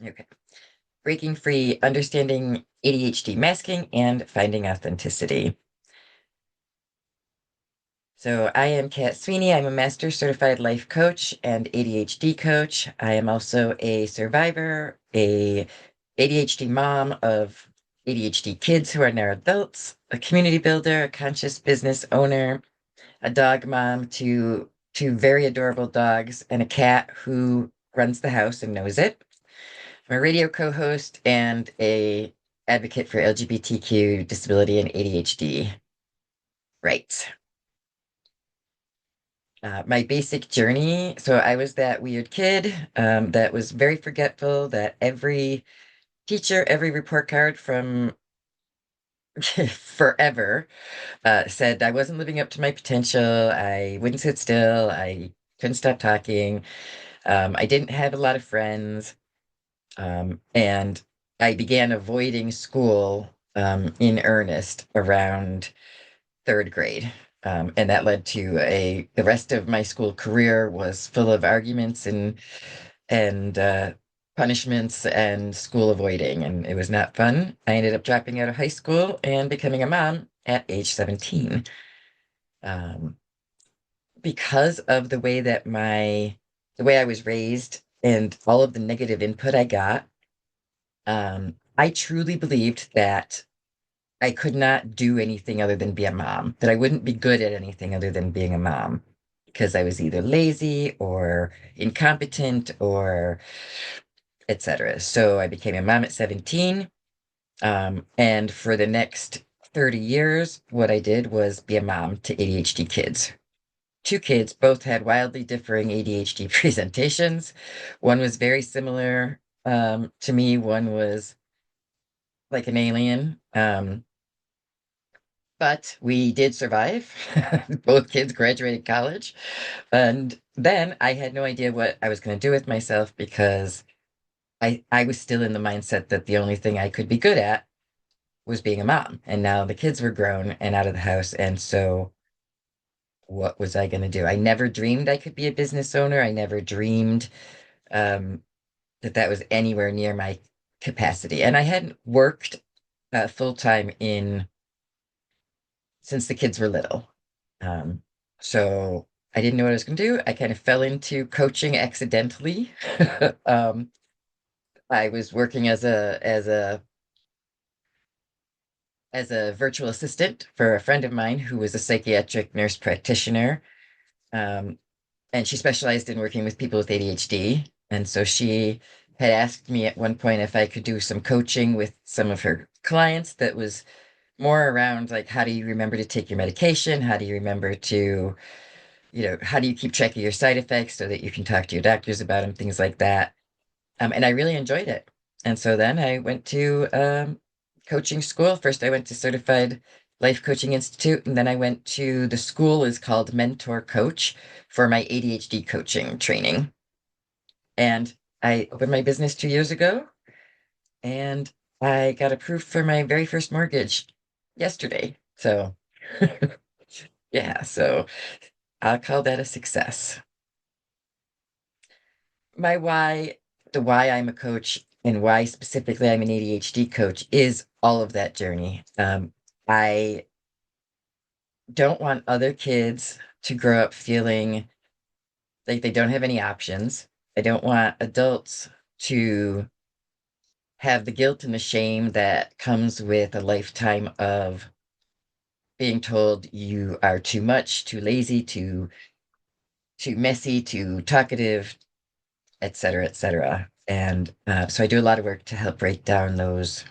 Okay. Breaking free, understanding ADHD masking, and finding authenticity. So I am Kat Sweeney. I'm a master certified life coach and ADHD coach. I am also a survivor, a ADHD mom of ADHD kids who are now adults, a community builder, a conscious business owner, a dog mom to two very adorable dogs, and a cat who runs the house and knows it. I'm a radio co-host and a advocate for LGBTQ disability and ADHD rights. My basic journey. So I was that weird kid that was very forgetful, that every teacher, every report card from forever said I wasn't living up to my potential. I wouldn't sit still. I couldn't stop talking. I didn't have a lot of friends. And I began avoiding school in earnest around third grade. And that led to the rest of my school career was full of arguments and punishments and school avoiding, and it was not fun. I ended up dropping out of high school and becoming a mom at age 17. Um, because of the way I was raised and all of the negative input I got, I truly believed that I could not do anything other than be a mom, that I wouldn't be good at anything other than being a mom because I was either lazy or incompetent or etc. So I became a mom at 17. And for the next 30 years, what I did was be a mom to ADHD kids. Two kids, both had wildly differing ADHD presentations. One was very similar to me, one was like an alien. But we did survive. Both kids graduated college. And then I had no idea what I was going to do with myself because I was still in the mindset that the only thing I could be good at was being a mom. And now the kids were grown and out of the house. And so what was I going to do? I never dreamed I could be a business owner. I never dreamed um, that that was anywhere near my capacity. And I hadn't worked full time in since the kids were little. Um, so I didn't know what I was going to do. I kind of fell into coaching accidentally. um, I was working as a virtual assistant for a friend of mine who was a psychiatric nurse practitioner. Um, and she specialized in working with people with ADHD. And so she had asked me at one point if I could do some coaching with some of her clients that was more around like, how do you remember to take your medication? How do you remember to, how do you keep track of your side effects so that you can talk to your doctors about them, things like that. And I really enjoyed it. And so then I went to coaching school. First, I went to Certified Life Coaching Institute, and then I went to the school is called Mentor Coach for my ADHD coaching training. And I opened my business 2 years ago, and I got approved for my very first mortgage yesterday. So, yeah, so I'll call that a success. My why, the why I'm a coach and why specifically I'm an ADHD coach is all of that journey. I don't want other kids to grow up feeling like they don't have any options. I don't want adults to have the guilt and the shame that comes with a lifetime of being told you are too much, too lazy, too messy, too talkative, et cetera, et cetera. And so I do a lot of work to help break down those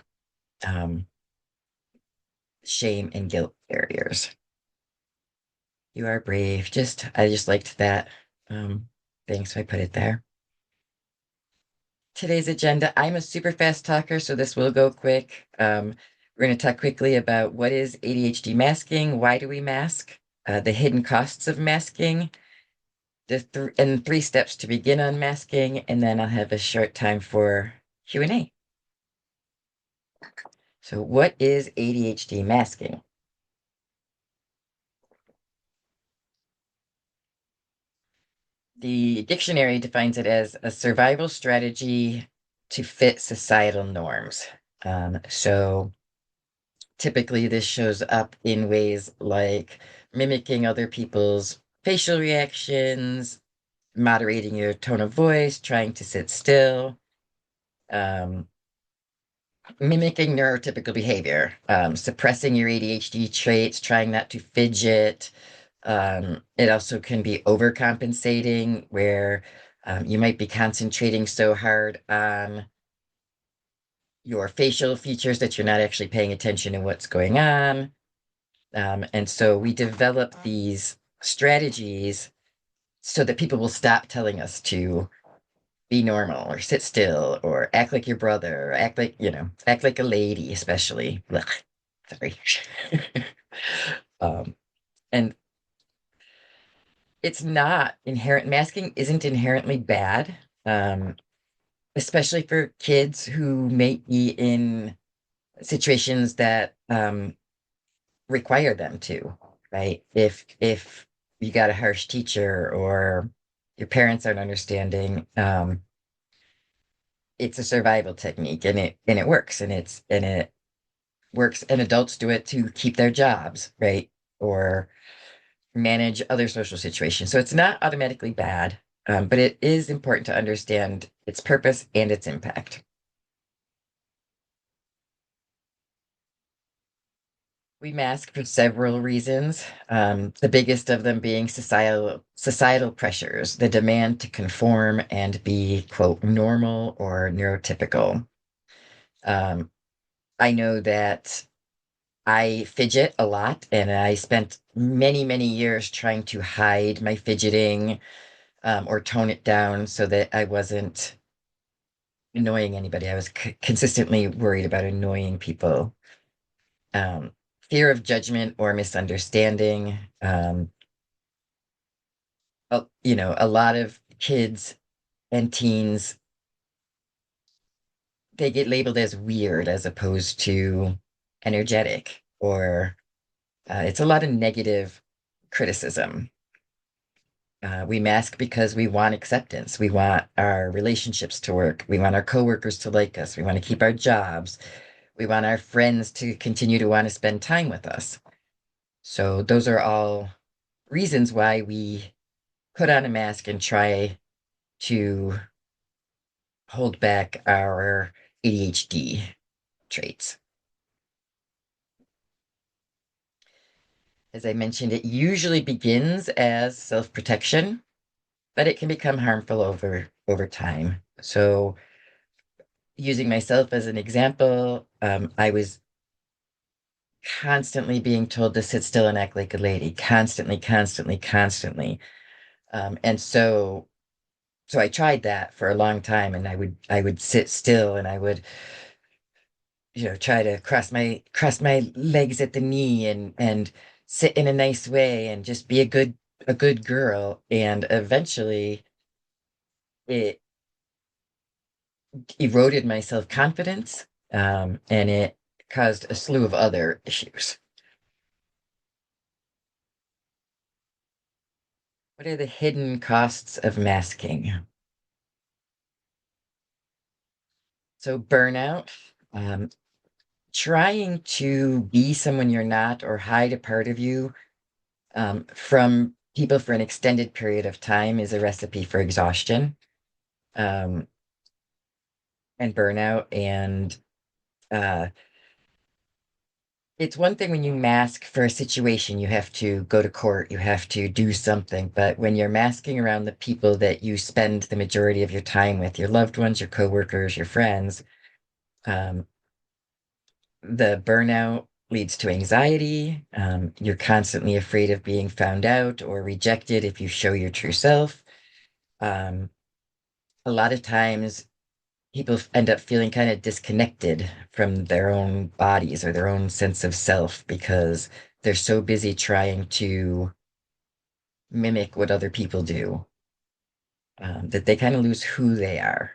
um, shame and guilt barriers. You are brave. I just liked that thing, so I put it there. Today's agenda. I'm a super fast talker, so this will go quick. We're going to talk quickly about what is ADHD masking, why do we mask, the hidden costs of masking, and three steps to begin unmasking, and then I'll have a short time for Q&A. So what is ADHD masking? The dictionary defines it as a survival strategy to fit societal norms. So typically, this shows up in ways like mimicking other people's facial reactions, moderating your tone of voice, trying to sit still, um, mimicking neurotypical behavior, suppressing your ADHD traits, trying not to fidget. It also can be overcompensating, where you might be concentrating so hard on your facial features that you're not actually paying attention to what's going on. And so we develop these strategies so that people will stop telling us to be normal or sit still or act like your brother or act like, act like a lady, especially. Ugh, sorry. um, and it's not inherent, masking isn't inherently bad, um, especially for kids who may be in situations that require them to, right? If you got a harsh teacher or your parents aren't understanding, it's a survival technique and it works and it works and adults do it to keep their jobs, right? Or manage other social situations. So it's not automatically bad, but it is important to understand its purpose and its impact. We mask for several reasons. The biggest of them being societal pressures, the demand to conform and be, quote, normal or neurotypical. Um, I know that I fidget a lot, and I spent many, many years trying to hide my fidgeting, or tone it down so that I wasn't annoying anybody. I was consistently worried about annoying people. Um, Fear of judgment or misunderstanding. A lot of kids and teens, they get labeled as weird as opposed to energetic, or it's a lot of negative criticism. We mask because we want acceptance. We want our relationships to work. We want our coworkers to like us. We want to keep our jobs. We want our friends to continue to want to spend time with us. So those are all reasons why we put on a mask and try to hold back our ADHD traits. As I mentioned, it usually begins as self-protection, but it can become harmful over time. So, using myself as an example, I was constantly being told to sit still and act like a lady, constantly, constantly, constantly. And so I tried that for a long time, and I would sit still, and I would try to cross my legs at the knee and sit in a nice way and just be a good girl. And eventually it eroded my self-confidence, and it caused a slew of other issues. What are the hidden costs of masking? So burnout, um, trying to be someone you're not or hide a part of you from people for an extended period of time is a recipe for exhaustion, um, and burnout. And uh, it's one thing when you mask for a situation, you have to go to court, you have to do something. But when you're masking around the people that you spend the majority of your time with, your loved ones, your coworkers, your friends, um, the burnout leads to anxiety. You're constantly afraid of being found out or rejected if you show your true self. Um, a lot of times, people end up feeling kind of disconnected from their own bodies or their own sense of self because they're so busy trying to mimic what other people do, that they kind of lose who they are.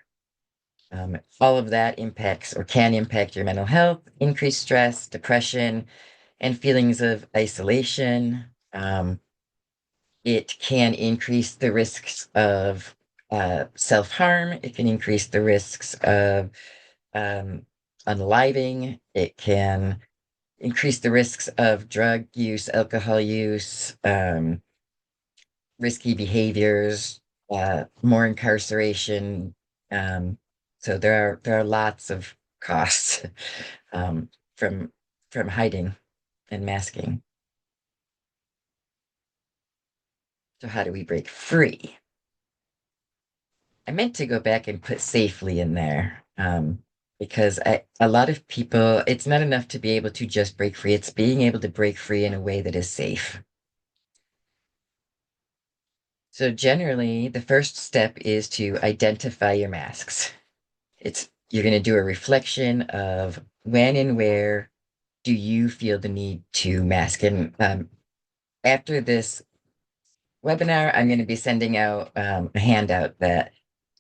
All of that impacts or can impact your mental health, increase stress, depression, and feelings of isolation. It can increase the risks of self-harm. It can increase the risks of um, unaliving. It can increase the risks of drug use, alcohol use, risky behaviors, more incarceration. Um, so there are lots of costs um, from from hiding and masking. So how do we break free? I meant to go back and put safely in there because a lot of people, it's not enough to be able to just break free. It's being able to break free in a way that is safe. So generally, the first step is to identify your masks. It's you're going to do a reflection of when and where do you feel the need to mask. And after this webinar, I'm going to be sending out a handout that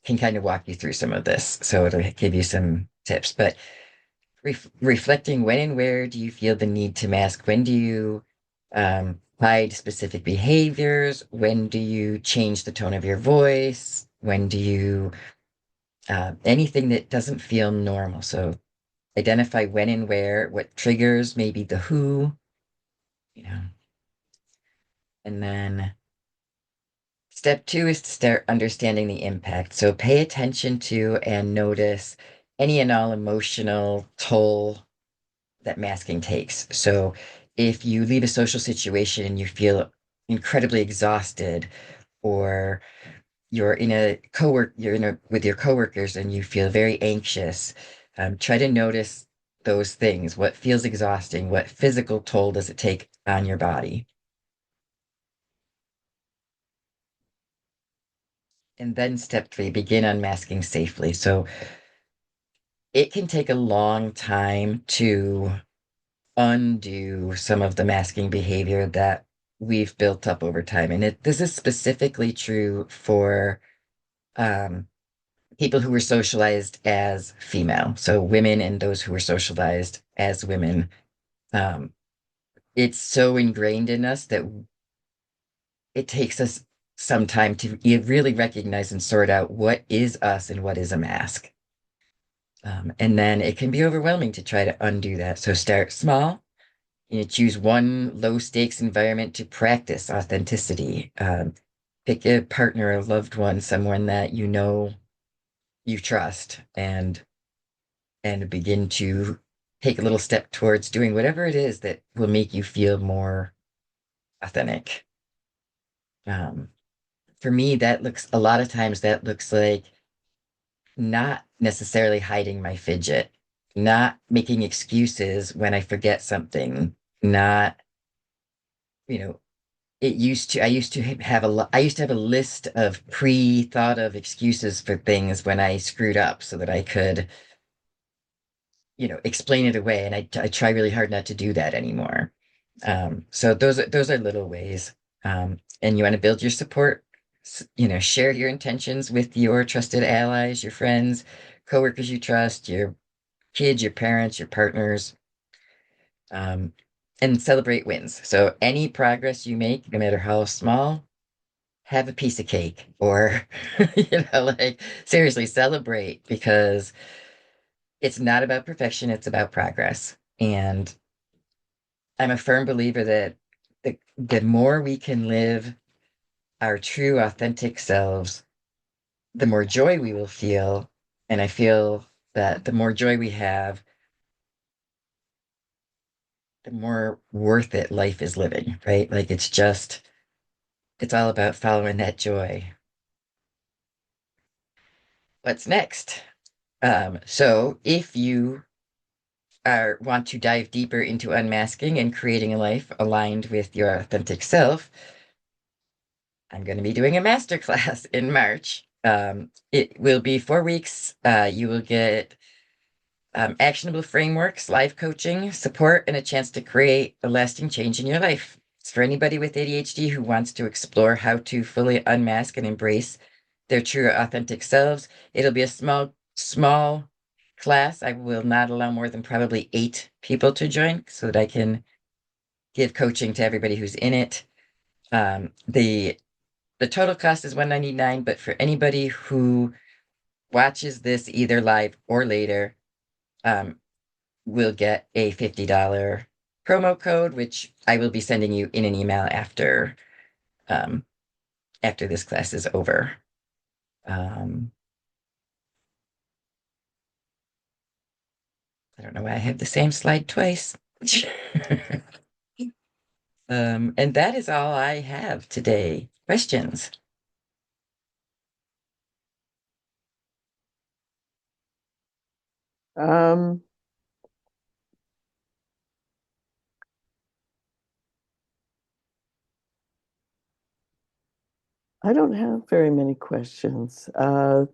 can kind of walk you through some of this. So it'll give you some tips. But reflecting when and where do you feel the need to mask? When do you hide specific behaviors? When do you change the tone of your voice? When do you anything that doesn't feel normal? So identify when and where, what triggers, maybe the who, you know, and then step two is to start understanding the impact. So pay attention to and notice any and all emotional toll that masking takes. So if you leave a social situation and you feel incredibly exhausted, or you're in a with your coworkers and you feel very anxious, try to notice those things. What feels exhausting? What physical toll does it take on your body? And then step three, begin unmasking safely. So it can take a long time to undo some of the masking behavior that we've built up over time. And this is specifically true for um, people who were socialized as female. So women and those who were socialized as women. Um, it's so ingrained in us that it takes us some time to really recognize and sort out what is us and what is a mask. And then it can be overwhelming to try to undo that. So start small. Choose one low stakes environment to practice authenticity. Pick a partner, a loved one, someone that you know you trust, and begin to take a little step towards doing whatever it is that will make you feel more authentic. Um, for me, that looks a lot of times that looks like not necessarily hiding my fidget, not making excuses when I forget something, not, you know, I used to have a list of pre-thought of excuses for things when I screwed up so that I could, explain it away. And I try really hard not to do that anymore. So those are little ways. And you want to build your support, share your intentions with your trusted allies, your friends, coworkers you trust, your kids, your parents, your partners, um, and celebrate wins. So any progress you make, no matter how small, have a piece of cake, or, like seriously celebrate, because it's not about perfection, it's about progress. And I'm a firm believer that the more we can live our true, authentic selves, the more joy we will feel. And I feel that the more joy we have, the more worth it life is living, right? Like it's all about following that joy. What's next? So if you want to dive deeper into unmasking and creating a life aligned with your authentic self, I'm going to be doing a masterclass in March. It will be 4 weeks. You will get actionable frameworks, life coaching, support, and a chance to create a lasting change in your life. It's for anybody with ADHD who wants to explore how to fully unmask and embrace their true authentic selves. It'll be a small class. I will not allow more than probably 8 people to join so that I can give coaching to everybody who's in it. The the total cost is 199, but for anybody who watches this either live or later, um, will get a $50 promo code, which I will be sending you in an email um, after this class is over. Um, I don't know why I have the same slide twice. And that is all I have today. Questions? Um, I don't have very many questions. I'm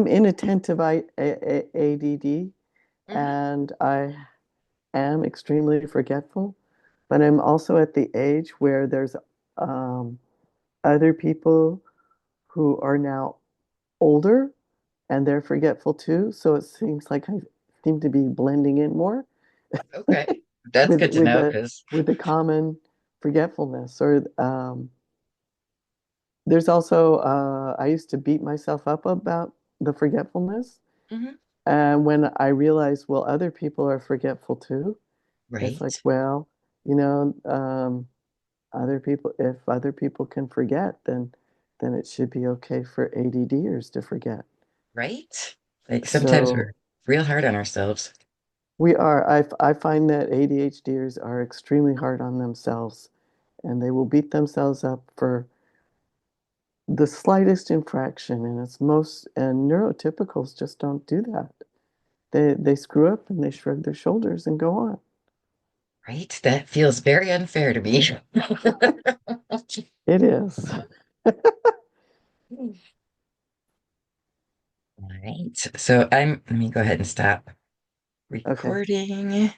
inattentive ADD, Hmm. and I am extremely forgetful, but I'm also at the age where there's um, other people who are now older and they're forgetful too. So it seems like I seem to be blending in more Okay, that's with good to with know the because, with the common forgetfulness. Or there's also I used to beat myself up about the forgetfulness, and when I realized, well, other people are forgetful too. It's like, right, well, you know, other people, if other people can forget, then it should be okay for ADDers to forget. right. Like sometimes So we're real hard on ourselves. we are. I find that ADHDers are extremely hard on themselves, and they will beat themselves up for the slightest infraction. And it's most and neurotypicals just don't do that. They screw up and they shrug their shoulders and go on. Right? That feels very unfair to me. It is. All right. So let me go ahead and stop Okay. recording.